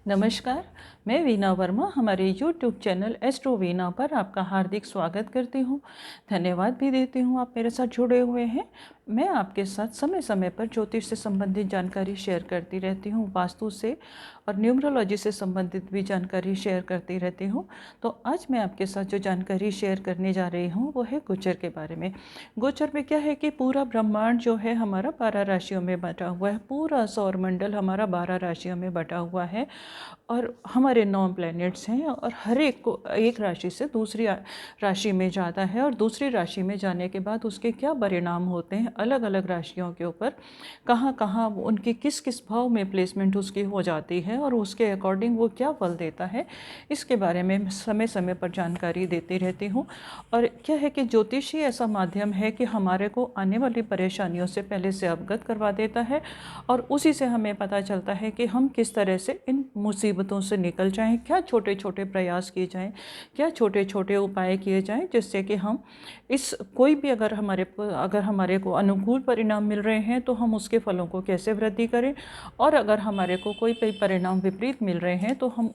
नमस्कार, मैं वीना वर्मा हमारे यूट्यूब चैनल एस्ट्रो वीना पर आपका हार्दिक स्वागत करती हूँ। धन्यवाद भी देती हूँ आप मेरे साथ जुड़े हुए हैं। मैं आपके साथ समय समय पर ज्योतिष से संबंधित जानकारी शेयर करती रहती हूँ, वास्तु से और न्यूमरोलॉजी से संबंधित भी जानकारी शेयर करती रहती हूँ। तो आज मैं आपके साथ जो जानकारी शेयर करने जा रही हूँ वो है गोचर के बारे में। गोचर में क्या है कि पूरा ब्रह्मांड जो है हमारा 12 राशियों में बटा हुआ है, पूरा सौरमंडल हमारा 12 राशियों में बटा हुआ है और हमारे 9 प्लैनेट्स हैं और हर एक को एक राशि से दूसरी राशि में जाता है और दूसरी राशि में जाने के बाद उसके क्या परिणाम होते हैं अलग अलग राशियों के ऊपर, कहाँ कहाँ उनकी किस किस भाव में प्लेसमेंट उसकी हो जाती है और उसके अकॉर्डिंग वो क्या फल देता है, इसके बारे में समय समय पर जानकारी देती रहती हूँ। और क्या है कि ज्योतिष ही ऐसा माध्यम है कि हमारे को आने वाली परेशानियों से पहले से अवगत करवा देता है और उसी से हमें पता चलता है कि हम किस तरह से इन मुसीबतों से निकल जाएं, क्या छोटे छोटे प्रयास किए जाएं, क्या छोटे छोटे उपाय किए जाएं जिससे कि हम इस कोई भी अगर हमारे को अनुकूल परिणाम मिल रहे हैं तो हम उसके फलों को कैसे वृद्धि करें और अगर हमारे को कोई भी परिणाम विपरीत मिल रहे हैं तो हम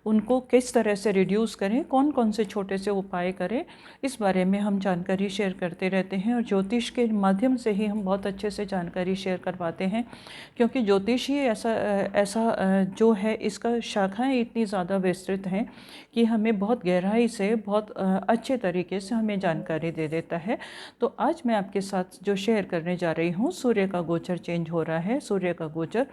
उनको किस तरह से रिड्यूस करें, कौन कौन से छोटे से उपाय करें, इस बारे में हम जानकारी शेयर करते रहते हैं। और ज्योतिष के माध्यम से ही हम बहुत अच्छे से जानकारी शेयर करवाते हैं क्योंकि ज्योतिष ही ऐसा जो है इसका शाखाएं इतनी ज़्यादा विस्तृत हैं कि हमें बहुत गहराई से बहुत अच्छे तरीके से हमें जानकारी दे देता है। तो आज मैं आपके साथ जो शेयर करने जा रही हूँ, सूर्य का गोचर चेंज हो रहा है। सूर्य का गोचर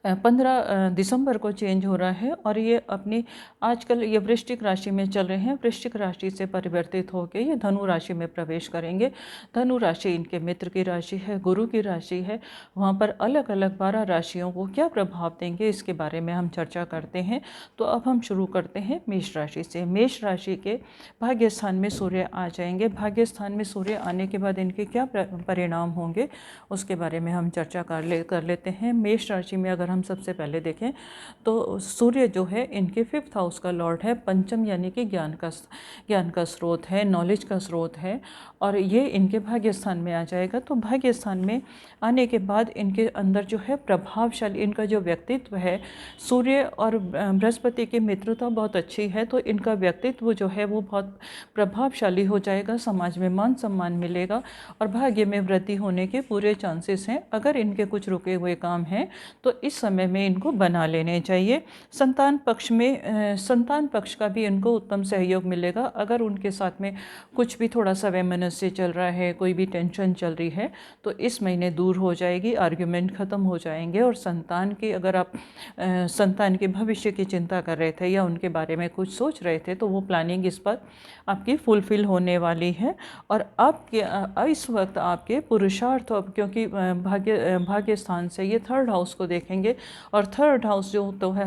15 दिसंबर को चेंज हो रहा है और ये अपनी आजकल ये वृश्चिक राशि में चल रहे हैं। वृश्चिक राशि से परिवर्तित होकर ये धनु राशि में प्रवेश करेंगे। धनु राशि इनके मित्र की राशि है, गुरु की राशि है। वहाँ पर अलग अलग 12 राशियों को क्या प्रभाव देंगे इसके बारे में हम चर्चा करते हैं। तो अब हम शुरू करते हैं मेष राशि से। मेष राशि के भाग्य स्थान में सूर्य आ जाएंगे। भाग्य स्थान में सूर्य आने के बाद इनके क्या परिणाम होंगे उसके बारे में हम चर्चा कर लेते हैं। मेष राशि में अगर हम सबसे पहले देखें तो सूर्य जो है इनके 5th हाउस का लॉर्ड है, पंचम यानी कि ज्ञान का स्रोत है, नॉलेज का स्रोत है और ये इनके भाग्य स्थान में आ जाएगा। तो भाग्य स्थान में आने के बाद इनके अंदर जो है प्रभावशाली इनका जो व्यक्तित्व है, सूर्य और बृहस्पति की मित्रता बहुत अच्छी है तो इनका व्यक्तित्व जो है वो बहुत प्रभावशाली हो जाएगा, समाज में मान सम्मान मिलेगा और भाग्य में वृद्धि होने के पूरे चांसेस हैं। अगर इनके कुछ रुके हुए काम हैं तो इस समय में इनको बना लेने चाहिए। संतान पक्ष का भी इनको उत्तम सहयोग मिलेगा। अगर उनके साथ में कुछ भी थोड़ा सा वैमनस्य चल रहा है, कोई भी टेंशन चल रही है तो इस महीने दूर हो जाएगी, आर्ग्यूमेंट ख़त्म हो जाएंगे। और अगर आप संतान के भविष्य की चिंता कर रहे थे या उनके बारे में कुछ सोच रहे थे तो वो प्लानिंग इस पर आपकी फुलफिल होने वाली है। और इस वक्त आपके पुरुषार्थ, क्योंकि भाग्य स्थान से ये 3rd हाउस को देखेंगे और 3rd हाउस जो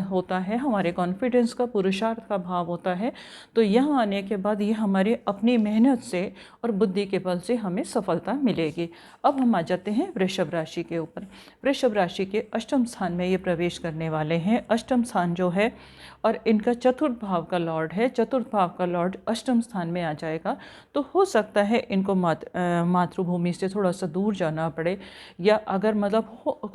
होता है हमारे कॉन्फिडेंस का, पुरुषार्थ का भाव होता है। तो यहाँ आने के बाद ये हमारे अपनी मेहनत से और बुद्धि के बल से हमें सफलता मिलेगी। अब हम आ जाते हैं वृषभ राशि के ऊपर। वृषभ राशि के अष्टम स्थान में ये प्रवेश करने वाले हैं। अष्टम स्थान जो है और इनका 4th भाव का लॉर्ड है, 4th भाव का लॉर्ड अष्टम स्थान में आ जाएगा। तो हो सकता है इनको मातृभूमि से थोड़ा सा दूर जाना पड़े या अगर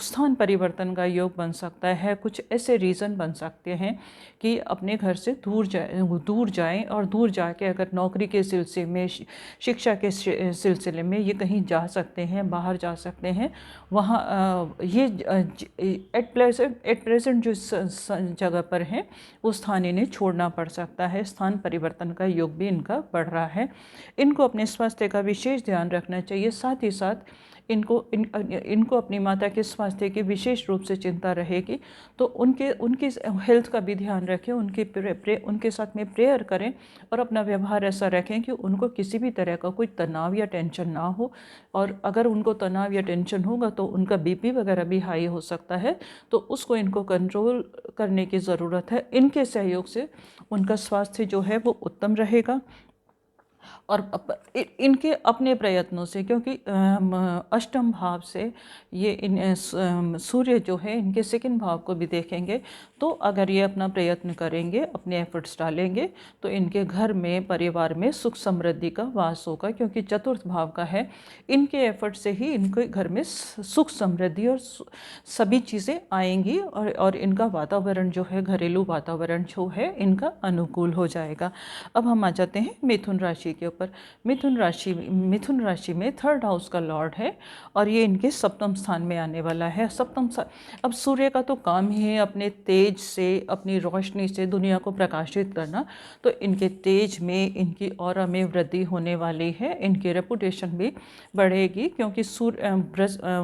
स्थान परिवर्तन का योग बन सकता है। कुछ ऐसे रीज़न बन सकते हैं कि अपने घर से दूर जाएं और दूर जाके अगर नौकरी के सिलसिले में, शिक्षा के सिलसिले में ये कहीं जा सकते हैं, बाहर जा सकते हैं। वहाँ ये एट प्रेजेंट जो जगह पर हैं वो स्थान इन्हें छोड़ना पड़ सकता है। स्थान परिवर्तन का योग भी इनका बढ़ रहा है। इनको अपने स्वास्थ्य का विशेष ध्यान रखना चाहिए। साथ ही साथ इनको अपनी माता के स्वास्थ्य की विशेष रूप से चिंता रहेगी। तो उनकी हेल्थ का भी ध्यान रखें, उनके साथ में प्रेयर करें और अपना व्यवहार ऐसा रखें कि उनको किसी भी तरह का कोई तनाव या टेंशन ना हो। और अगर उनको तनाव या टेंशन होगा तो उनका बीपी वगैरह भी हाई हो सकता है, तो उसको इनको कंट्रोल करने की ज़रूरत है। इनके सहयोग से उनका स्वास्थ्य जो है वो उत्तम रहेगा। और इनके अपने प्रयत्नों से, क्योंकि अष्टम भाव से ये सूर्य जो है इनके सेकंड भाव को भी देखेंगे। तो अगर ये अपना प्रयत्न करेंगे, अपने एफर्ट्स डालेंगे, तो इनके घर में, परिवार में सुख समृद्धि का वास होगा, क्योंकि चतुर्थ भाव का है। इनके एफर्ट से ही इनके घर में सुख समृद्धि और सभी चीज़ें आएंगी, और इनका वातावरण जो है, घरेलू वातावरण जो है इनका अनुकूल हो जाएगा। अब हम आ जाते हैं मिथुन राशि के ऊपर। मिथुन राशि में थर्ड हाउस का लॉर्ड है, और ये इनके सप्तम स्थान में आने वाला है। सप्तम स्थान, अब सूर्य का तो काम ही है अपने तेज से, अपनी रोशनी से दुनिया को प्रकाशित करना। तो इनके तेज में, इनकी ऑरा में वृद्धि होने वाली है, इनकी रेपुटेशन भी बढ़ेगी, क्योंकि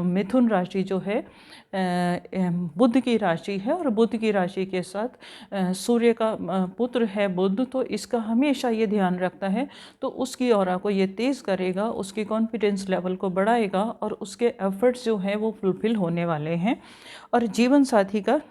मिथुन राशि जो है बुध की राशि है, और बुध की राशि के साथ सूर्य का पुत्र है बुध, तो इसका हमेशा ये ध्यान रखता है। तो उसकी ऑरा को ये तेज़ करेगा, उसकी कॉन्फिडेंस लेवल को बढ़ाएगा, और उसके एफर्ट्स जो हैं वो फुलफिल होने वाले हैं। और जीवन साथी का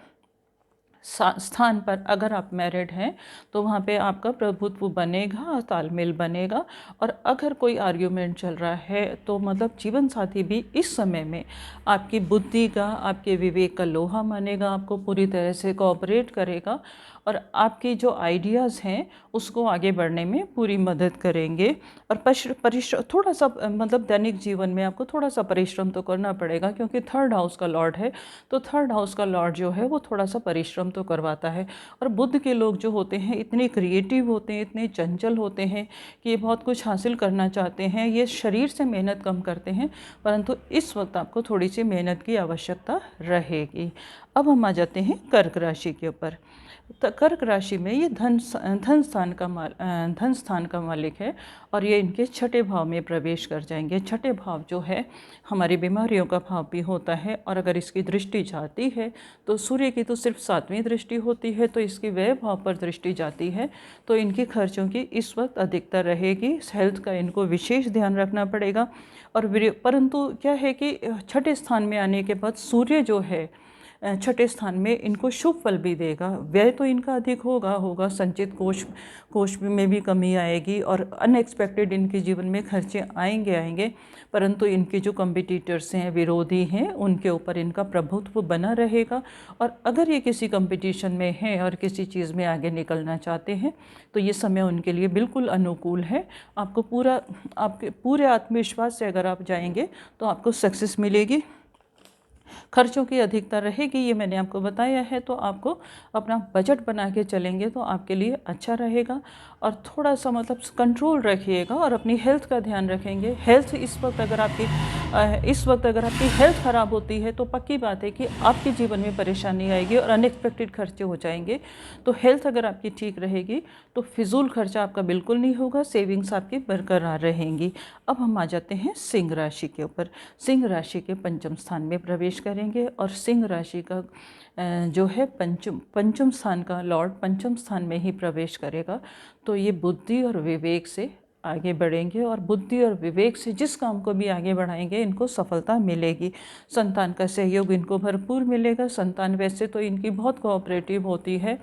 स्थान पर अगर आप मैरिड हैं तो वहाँ पे आपका प्रभुत्व बनेगा, तालमेल बनेगा। और अगर कोई आर्ग्यूमेंट चल रहा है तो मतलब जीवन साथी भी इस समय में आपकी बुद्धि का, आपके विवेक का लोहा मानेगा, आपको पूरी तरह से कोऑपरेट करेगा, और आपके जो आइडियाज़ हैं उसको आगे बढ़ने में पूरी मदद करेंगे। और परिश्रम थोड़ा सा, मतलब दैनिक जीवन में आपको थोड़ा सा परिश्रम तो करना पड़ेगा, क्योंकि थर्ड हाउस का लॉर्ड है। तो थर्ड हाउस का लॉर्ड जो है वो थोड़ा सा परिश्रम तो करवाता है। और बुध के लोग जो होते हैं इतने क्रिएटिव होते हैं, इतने चंचल होते हैं कि ये बहुत कुछ हासिल करना चाहते हैं। ये शरीर से मेहनत कम करते हैं, परंतु इस वक्त आपको थोड़ी सी मेहनत की आवश्यकता रहेगी। अब हम आ जाते हैं कर्क राशि के ऊपर। तो कर्क राशि में ये धन स्थान का मालिक है, और ये इनके छठे भाव में प्रवेश कर जाएंगे। छठे भाव जो है हमारी बीमारियों का भाव भी होता है, और अगर इसकी दृष्टि जाती है तो सूर्य की तो सिर्फ 7वीं दृष्टि होती है, तो इसकी व्यय भाव पर दृष्टि जाती है, तो इनके खर्चों की इस वक्त अधिकता रहेगी। हेल्थ का इनको विशेष ध्यान रखना पड़ेगा। और परंतु क्या है कि छठे स्थान में आने के बाद सूर्य जो है छठे स्थान में इनको शुभ फल भी देगा। व्यय तो इनका अधिक होगा, संचित कोष में भी कमी आएगी, और अनएक्सपेक्टेड इनके जीवन में खर्चे आएंगे, परंतु इनके जो कम्पिटिटर्स हैं, विरोधी हैं, उनके ऊपर इनका प्रभुत्व बना रहेगा। और अगर ये किसी कंपटीशन में हैं और किसी चीज़ में आगे निकलना चाहते हैं तो ये समय उनके लिए बिल्कुल अनुकूल है। आपके पूरे आत्मविश्वास से अगर आप जाएंगे तो आपको सक्सेस मिलेगी। खर्चों की अधिकता रहेगी, ये मैंने आपको बताया है। तो आपको अपना बजट बना के चलेंगे तो आपके लिए अच्छा रहेगा, और थोड़ा सा मतलब कंट्रोल रखिएगा, और अपनी हेल्थ का ध्यान रखेंगे। इस वक्त अगर आपकी हेल्थ ख़राब होती है तो पक्की बात है कि आपके जीवन में परेशानी आएगी और अनएक्सपेक्टेड खर्चे हो जाएंगे। तो हेल्थ अगर आपकी ठीक रहेगी तो फिजूल खर्चा आपका बिल्कुल नहीं होगा, सेविंग्स आपकी बरकरार रहेंगी। अब हम आ जाते हैं सिंह राशि के ऊपर। सिंह राशि के पंचम स्थान में प्रवेश करेंगे, और सिंह राशि का जो है पंचम स्थान का लॉर्ड पंचम स्थान में ही प्रवेश करेगा। तो ये बुद्धि और विवेक से आगे बढ़ेंगे, और बुद्धि और विवेक से जिस काम को भी आगे बढ़ाएंगे इनको सफलता मिलेगी। संतान का सहयोग इनको भरपूर मिलेगा। संतान वैसे तो इनकी बहुत कोऑपरेटिव होती है,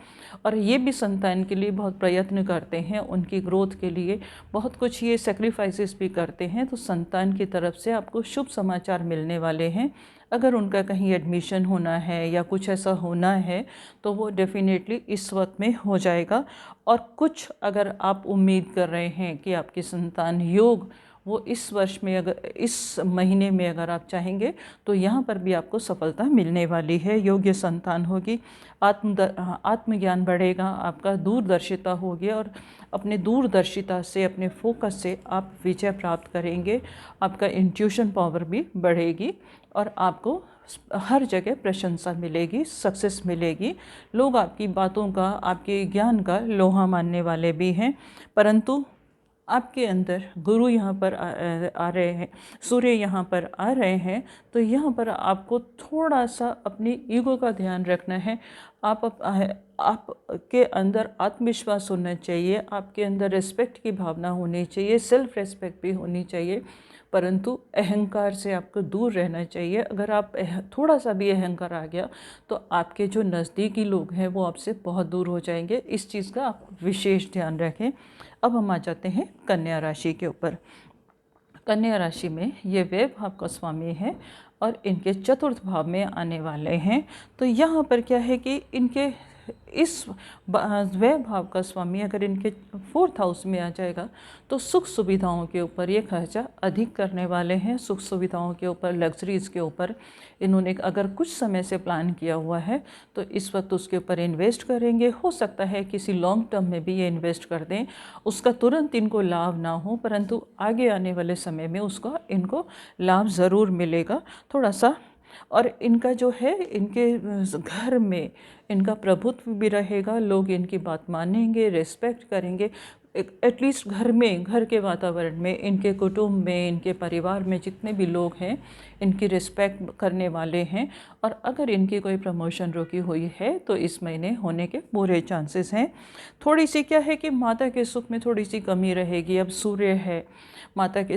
और ये भी संतान के लिए बहुत प्रयत्न करते हैं, उनकी ग्रोथ के लिए बहुत कुछ ये सेक्रीफाइसेस भी करते हैं। तो संतान की तरफ से आपको शुभ समाचार मिलने वाले हैं। अगर उनका कहीं एडमिशन होना है या कुछ ऐसा होना है तो वो डेफिनेटली इस वक्त में हो जाएगा। और कुछ अगर आप उम्मीद कर रहे हैं कि आपकी संतान योग वो इस वर्ष में, अगर इस महीने में अगर आप चाहेंगे तो यहाँ पर भी आपको सफलता मिलने वाली है। योग्य संतान होगी, आत्मज्ञान बढ़ेगा, आपका दूरदर्शिता होगी, और अपने दूरदर्शिता से, अपने फोकस से आप विजय प्राप्त करेंगे। आपका इंट्यूशन पावर भी बढ़ेगी, और आपको हर जगह प्रशंसा मिलेगी, सक्सेस मिलेगी। लोग आपकी बातों का, आपके ज्ञान का लोहा मानने वाले भी हैं। परंतु आपके अंदर गुरु यहाँ पर आ रहे हैं, सूर्य यहाँ पर आ रहे हैं, तो यहाँ पर आपको थोड़ा सा अपनी ईगो का ध्यान रखना है। आपके अंदर आत्मविश्वास होना चाहिए, आपके अंदर रिस्पेक्ट की भावना होनी चाहिए, सेल्फ रिस्पेक्ट भी होनी चाहिए, परंतु अहंकार से आपको दूर रहना चाहिए। अगर आप थोड़ा सा भी अहंकार आ गया तो आपके जो नज़दीकी लोग हैं वो आपसे बहुत दूर हो जाएंगे। इस चीज़ का आप विशेष ध्यान रखें। अब हम आ जाते हैं कन्या राशि के ऊपर। कन्या राशि में ये व्यय भाव का स्वामी है और इनके चतुर्थ भाव में आने वाले हैं। तो यहाँ पर क्या है कि इनके इस व्यय भाव का स्वामी अगर इनके फोर्थ हाउस में आ जाएगा तो सुख सुविधाओं के ऊपर ये खर्चा अधिक करने वाले हैं। सुख सुविधाओं के ऊपर, लग्जरीज़ के ऊपर इन्होंने अगर कुछ समय से प्लान किया हुआ है तो इस वक्त उसके ऊपर इन्वेस्ट करेंगे। हो सकता है किसी लॉन्ग टर्म में भी ये इन्वेस्ट कर दें, उसका तुरंत इनको लाभ ना हो, परंतु आगे आने वाले समय में उसका इनको लाभ ज़रूर मिलेगा थोड़ा सा। और इनका जो है, इनके घर में इनका प्रभुत्व भी रहेगा, लोग इनकी बात मानेंगे, रेस्पेक्ट करेंगे। एटलीस्ट घर में, घर के वातावरण में, इनके कुटुंब में, इनके परिवार में जितने भी लोग हैं इनकी रिस्पेक्ट करने वाले हैं। और अगर इनकी कोई प्रमोशन रुकी हुई है तो इस महीने होने के पूरे चांसेस हैं। थोड़ी सी क्या है कि माता के सुख में थोड़ी सी कमी रहेगी। अब सूर्य है, माता के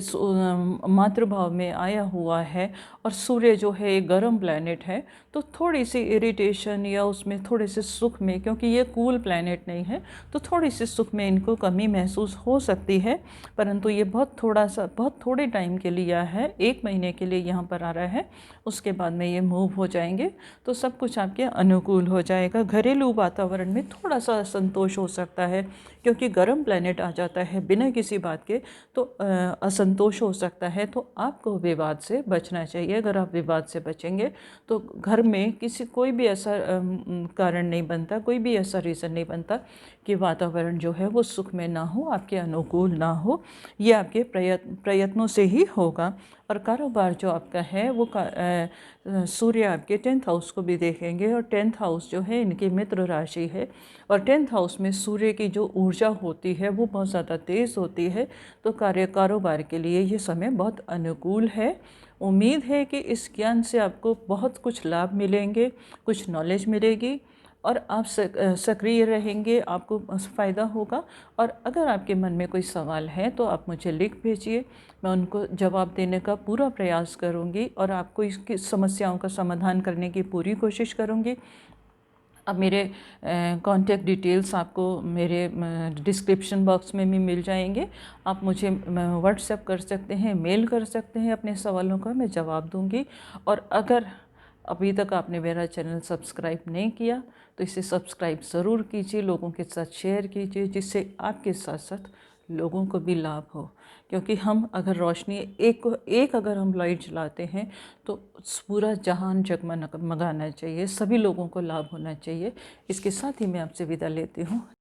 मातृभाव में आया हुआ है और सूर्य जो है एक गर्म प्लैनेट है, तो थोड़ी सी इरिटेशन या उसमें थोड़े से सुख में, क्योंकि ये कूल प्लैनेट नहीं है तो थोड़ी सी सुख में इनको कमी महसूस हो सकती है। परंतु ये बहुत थोड़े टाइम के लिए है, 1 महीने के लिए यहाँ पर आ रहा है, उसके बाद में ये मूव हो जाएंगे तो सब कुछ आपके अनुकूल हो जाएगा। घरेलू वातावरण में थोड़ा सा असंतोष हो सकता है क्योंकि गर्म प्लैनेट आ जाता है बिना किसी बात के, तो असंतोष हो सकता है। तो आपको विवाद से बचना चाहिए। अगर आप विवाद से बचेंगे तो घर में कोई भी ऐसा कारण नहीं बनता, कोई भी ऐसा रीज़न नहीं बनता कि वातावरण जो है वो सुख में ना हो, आपके अनुकूल ना हो। ये आपके प्रयत्नों से ही होगा। और कारोबार जो आपका है वो सूर्य आपके 10th हाउस को भी देखेंगे और 10th हाउस जो है इनकी मित्र राशि है और 10th हाउस में सूर्य की जो ऊर्जा होती है वो बहुत ज़्यादा तेज़ होती है। तो कारोबार के लिए ये समय बहुत अनुकूल है। उम्मीद है कि इस ज्ञान से आपको बहुत कुछ लाभ मिलेंगे, कुछ नॉलेज मिलेगी और आप सक्रिय रहेंगे, आपको फ़ायदा होगा। और अगर आपके मन में कोई सवाल है तो आप मुझे लिख भेजिए, मैं उनको जवाब देने का पूरा प्रयास करूंगी और आपको इसकी समस्याओं का समाधान करने की पूरी कोशिश करूंगी। अब मेरे कांटेक्ट डिटेल्स आपको मेरे डिस्क्रिप्शन बॉक्स में भी मिल जाएंगे। आप मुझे व्हाट्सएप कर सकते हैं, मेल कर सकते हैं, अपने सवालों का मैं जवाब दूंगी। और अगर अभी तक आपने मेरा चैनल सब्सक्राइब नहीं किया तो इसे सब्सक्राइब ज़रूर कीजिए, लोगों के साथ शेयर कीजिए, जिससे आपके साथ साथ लोगों को भी लाभ हो। क्योंकि हम अगर रोशनी एक अगर हम लाइट जलाते हैं तो पूरा जहान जगमगाना चाहिए, सभी लोगों को लाभ होना चाहिए। इसके साथ ही मैं आपसे विदा लेती हूँ।